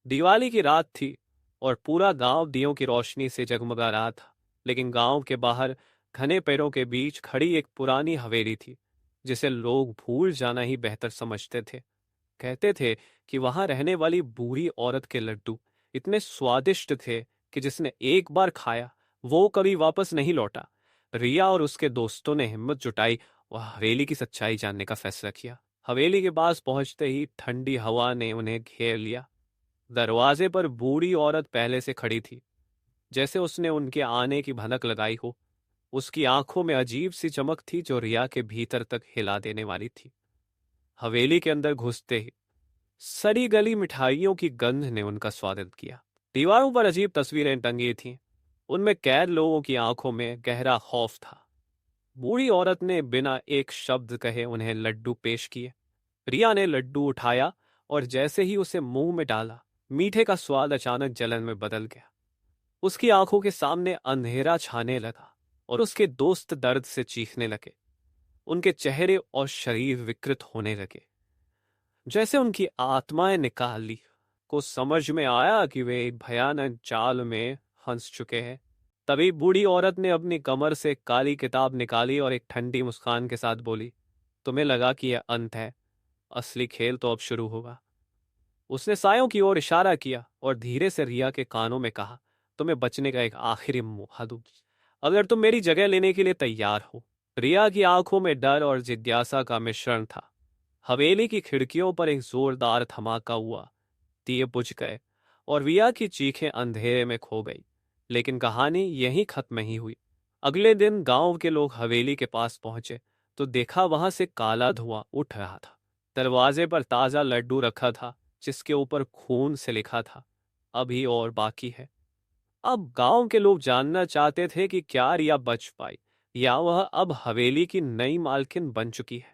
दिवाली की रात थी और पूरा गांव दियों की रोशनी से जगमगा रहा था। लेकिन गांव के बाहर घने पेड़ों के बीच खड़ी एक पुरानी हवेली थी, जिसे लोग भूल जाना ही बेहतर समझते थे। कहते थे कि वहां रहने वाली बूढ़ी औरत के लड्डू इतने स्वादिष्ट थे कि जिसने एक बार खाया वो कभी वापस नहीं लौटा। रिया और उसके दोस्तों ने हिम्मत जुटाई और हवेली की सच्चाई जानने का फैसला किया। हवेली के पास पहुंचते ही ठंडी हवा ने उन्हें घेर लिया। दरवाजे पर बूढ़ी औरत पहले से खड़ी थी, जैसे उसने उनके आने की भनक लगाई हो। उसकी आंखों में अजीब सी चमक थी जो रिया के भीतर तक हिला देने वाली थी। हवेली के अंदर घुसते ही सड़ी गली मिठाइयों की गंध ने उनका स्वागत किया। दीवारों पर अजीब तस्वीरें टंगी थीं। उनमें कैद लोगों की आंखों में गहरा खौफ था। बूढ़ी औरत ने बिना एक शब्द कहे उन्हें लड्डू पेश किए। रिया ने लड्डू उठाया और जैसे ही उसे मुंह में डाला, मीठे का स्वाद अचानक जलन में बदल गया। उसकी आंखों के सामने अंधेरा छाने लगा और उसके दोस्त दर्द से चीखने लगे। उनके चेहरे और शरीर विकृत होने लगे, जैसे उनकी आत्माएं निकाल ली। को समझ में आया कि वे एक भयानक जाल में फंस चुके हैं। तभी बूढ़ी औरत ने अपनी कमर से काली किताब निकाली और एक ठंडी मुस्कान के साथ बोली, तुम्हें लगा कि यह अंत है, असली खेल तो अब शुरू होगा। उसने सायों की ओर इशारा किया और धीरे से रिया के कानों में कहा, तुम्हें बचने का एक आखिरी मौका दूं, अगर तुम मेरी जगह लेने के लिए तैयार हो। रिया की आंखों में डर और जिज्ञासा का मिश्रण था। हवेली की खिड़कियों पर एक जोरदार धमाका हुआ। दिए बुझ गए और रिया की चीखें अंधेरे में खो गई। लेकिन कहानी यहीं खत्म नहीं हुई। अगले दिन गांव के लोग हवेली के पास पहुंचे तो देखा वहां से काला धुआं उठ रहा था। दरवाजे पर ताजा लड्डू रखा था, जिसके ऊपर खून से लिखा था, अभी और बाकी है। अब गांव के लोग जानना चाहते थे कि क्या रिया बच पाई या वह अब हवेली की नई मालकिन बन चुकी है।